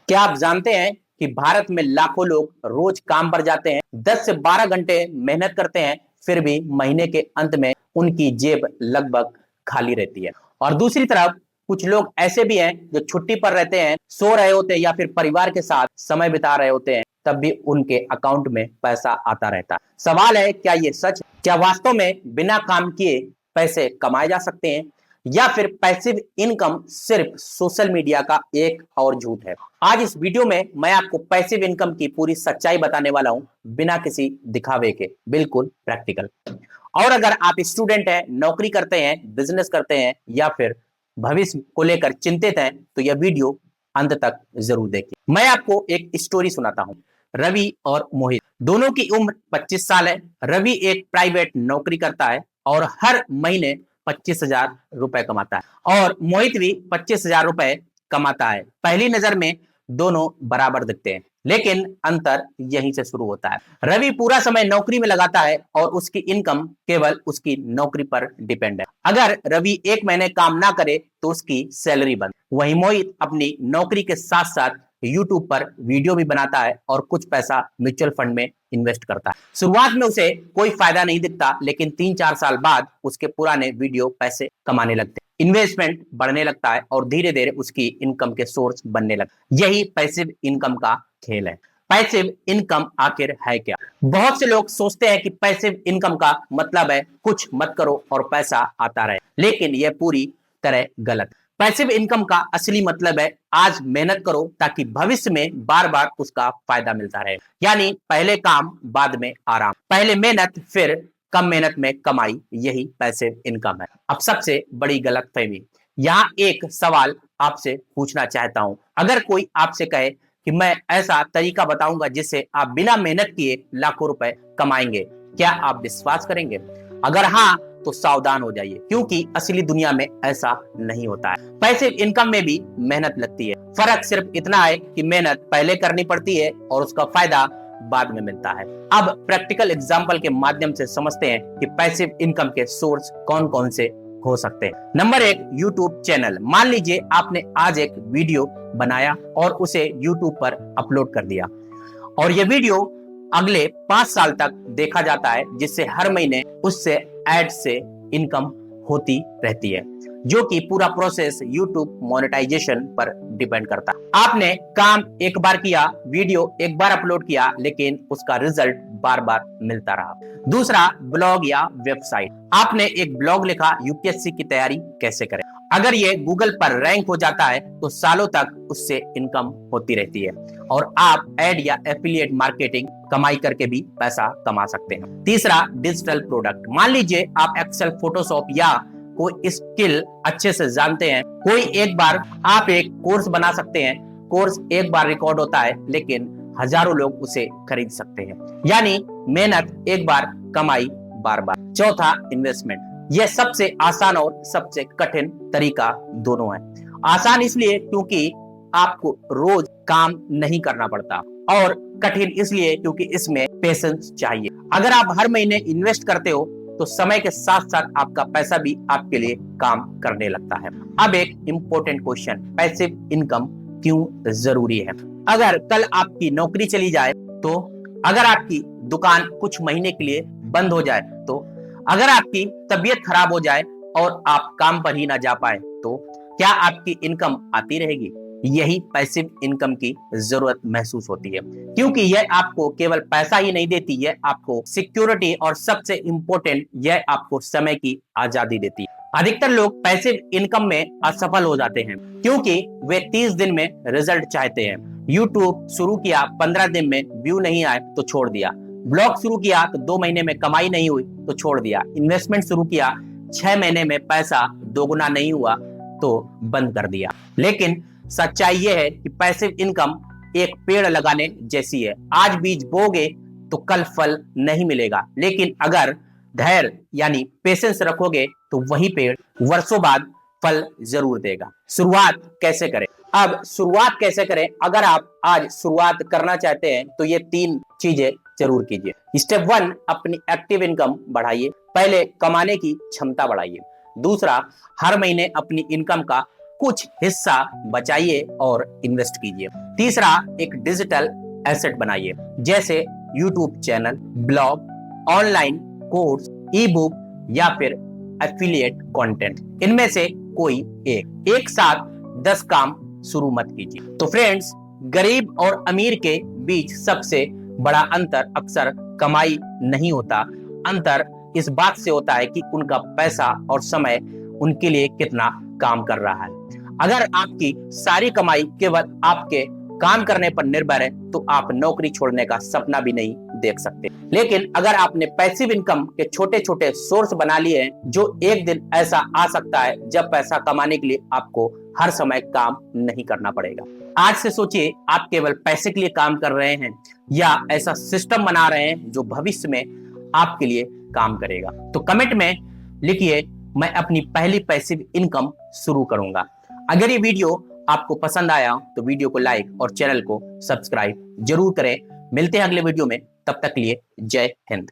क्या आप जानते हैं कि भारत में लाखों लोग रोज काम पर जाते हैं, 10 से 12 घंटे मेहनत करते हैं, फिर भी महीने के अंत में उनकी जेब लगभग खाली रहती है। और दूसरी तरफ कुछ लोग ऐसे भी हैं जो छुट्टी पर रहते हैं, सो रहे होते हैं या फिर परिवार के साथ समय बिता रहे होते हैं, तब भी उनके अकाउंट में पैसा आता रहता है। सवाल है, क्या ये सच है? क्या वास्तव में बिना काम किए पैसे कमाए जा सकते हैं, या फिर पैसिव इनकम सिर्फ सोशल मीडिया का एक और झूठ है? आज इस वीडियो में मैं आपको पैसिव इनकम की पूरी सच्चाई बताने वाला हूं, बिना किसी दिखावे के, बिल्कुल प्रैक्टिकल। और अगर आप स्टूडेंट हैं, नौकरी करते हैं, बिजनेस करते हैं या फिर भविष्य को लेकर चिंतित हैं, तो यह वीडियो अंत तक जरूर देखिए। मैं आपको एक स्टोरी सुनाता हूं। रवि और मोहित दोनों की उम्र 25 साल है। रवि एक प्राइवेट नौकरी करता है और हर महीने 25,000 रुपए कमाता है, और मोहित भी 25,000 रुपए कमाता है। पहली नजर में दोनों बराबर दिखते हैं, लेकिन अंतर यहीं से शुरू होता है। रवि पूरा समय नौकरी में लगाता है और उसकी इनकम केवल उसकी नौकरी पर डिपेंड है। अगर रवि एक महीने काम ना करे तो उसकी सैलरी बंद। वहीं मोहित अपनी नौकरी के साथ साथ यूट्यूब पर वीडियो भी बनाता है और कुछ पैसा म्यूचुअल फंड में इन्वेस्ट करता है। शुरुआत में उसे कोई फायदा नहीं दिखता, लेकिन 3-4 साल बाद उसके पुराने वीडियो पैसे कमाने लगते हैं, इन्वेस्टमेंट बढ़ने लगता है और धीरे धीरे उसकी इनकम के सोर्स बनने लगता है। यही पैसिव इनकम का खेल है। पैसिव इनकम आखिर है क्या? बहुत से लोग सोचते हैं कि पैसिव इनकम का मतलब है कुछ मत करो और पैसा आता रहे, लेकिन यह पूरी तरह गलत। पैसिव इनकम का असली मतलब है आज मेहनत करो ताकि भविष्य में बार बार उसका फायदा मिलता रहे। यानी पहले काम बाद में आराम, पहले मेहनत फिर कम मेहनत में कमाई, यही पैसिव इनकम है। अब सबसे बड़ी गलतफहमी, यहाँ एक सवाल आपसे पूछना चाहता हूं। अगर कोई आपसे कहे कि मैं ऐसा तरीका बताऊंगा जिससे आप बिना मेहनत किए लाखों रुपए कमाएंगे, क्या आप विश्वास करेंगे? अगर हाँ, तो सावधान हो जाइए, क्योंकि असली दुनिया में ऐसा नहीं होता है। पैसिव इनकम में भी मेहनत लगती है। फर्क सिर्फ इतना है कि मेहनत पहले करनी पड़ती है और उसका फायदा बाद में मिलता है। अब प्रैक्टिकल एग्जांपल के माध्यम से समझते हैं कि पैसिव इनकम के सोर्स कौन कौन से हो सकते हैं। Number 1, YouTube channel. मान लीजिए आपने आज एक वीडियो बनाया और उसे यूट्यूब पर अपलोड कर दिया, और यह वीडियो अगले 5 साल तक देखा जाता है, जिससे हर महीने उससे एड से इनकम होती रहती है, जो कि पूरा प्रोसेस यूट्यूब मोनेटाइजेशन पर डिपेंड करता है। आपने काम एक बार किया, वीडियो एक बार अपलोड किया, लेकिन उसका रिजल्ट बार बार मिलता रहा। दूसरा, ब्लॉग या वेबसाइट। आपने एक ब्लॉग लिखा, यूपीएससी की तैयारी कैसे करें। अगर ये गूगल पर रैंक हो जाता है तो सालों तक उससे इनकम होती रहती है, और आप एड या एफिलिएट मार्केटिंग कमाई करके भी पैसा कमा सकते हैं। तीसरा, डिजिटल प्रोडक्ट। मान लीजिए आप एक्सेल, फोटोशॉप या कोई स्किल अच्छे से जानते हैं। आप एक कोर्स बना सकते हैं। कोर्स एक बार रिकॉर्ड होता है, लेकिन हजारों लोग उसे खरीद सकते हैं। यानी मेहनत एक बार, कमाई बार बार। चौथा, इन्वेस्टमेंट। यह सबसे आसान और सबसे कठिन तरीका दोनों है। आसान इसलिए क्योंकि आपको रोज काम नहीं करना पड़ता, और कठिन इसलिए क्योंकि इसमें पेशेंस चाहिए। अगर आप हर महीने इन्वेस्ट करते हो तो समय के साथ साथ आपका पैसा भी आपके लिए काम करने लगता है। अब एक इंपॉर्टेंट क्वेश्चन, पैसिव इनकम क्यों जरूरी है? अगर कल आपकी नौकरी चली जाए तो, अगर आपकी दुकान कुछ महीने के लिए बंद हो जाए तो, अगर आपकी तबीयत खराब हो जाए और आप काम पर ही ना जा पाए तो, क्या आपकी इनकम आती रहेगी? यही पैसिव इनकम की जरूरत महसूस होती है, क्योंकि यह आपको केवल पैसा ही नहीं देती, यह आपको सिक्योरिटी और सबसे इंपॉर्टेंट यह आपको समय की आजादी देती है। अधिकतर लोग पैसिव इनकम में असफल हो जाते हैं क्योंकि वे 30 दिन में रिजल्ट चाहते हैं। यूट्यूब शुरू किया, 15 दिन में व्यू नहीं आए तो छोड़ दिया। ब्लॉग शुरू किया तो 2 महीने में कमाई नहीं हुई तो छोड़ दिया। इन्वेस्टमेंट शुरू किया, 6 महीने में पैसा दोगुना नहीं हुआ तो बंद कर दिया। लेकिन सच्चाई यह है कि पैसिव इनकम एक पेड़ लगाने जैसी है। आज बीज बोगे तो कल फल नहीं मिलेगा, लेकिन अगर धैर्य यानी पेशेंस रखोगे तो वही पेड़ वर्षों बाद फल जरूर देगा। शुरुआत कैसे करें? अब शुरुआत कैसे करें? अगर आप आज शुरुआत करना चाहते हैं तो ये 3 चीजें जरूर कीजिए। स्टेप 1, अपनी एक्टिव इनकम बढ़ाइए। पहले कमाने की क्षमता बढ़ाइए। दूसरा, हर महीने अपनी इनकम का कुछ हिस्सा बचाइए और इन्वेस्ट कीजिए। तीसरा, एक डिजिटल एसेट बनाइए, जैसे YouTube channel, blog, online course, ई बुक या फिर एफिलिएट कंटेंट। इनमें से कोई एक साथ 10 काम शुरू मत कीजिए। तो फ्रेंड्स, गरीब और अमीर के बीच सबसे बड़ा अंतर अक्सर कमाई नहीं होता, अंतर इस बात से होता है कि उनका पैसा और समय उनके लिए कितना काम कर रहा है। अगर आपकी सारी कमाई केवल आपके काम करने पर निर्भर है तो आप नौकरी छोड़ने का सपना भी नहीं देख सकते। लेकिन अगर आपने पैसिव इनकम के छोटे छोटे सोर्स बना लिए हैं, जो एक दिन ऐसा आ सकता है जब पैसा कमाने के लिए आपको हर समय काम नहीं करना पड़ेगा। आज से सोचिए, आप केवल पैसे के लिए काम कर रहे हैं या ऐसा सिस्टम बना रहे हैं जो भविष्य में आपके लिए काम करेगा। तो कमेंट में लिखिए, मैं अपनी पहली पैसिव इनकम शुरू करूंगा। अगर ये वीडियो आपको पसंद आया तो वीडियो को लाइक और चैनल को सब्सक्राइब जरूर करें। मिलते हैं अगले वीडियो में, तब तक के लिए जय हिंद।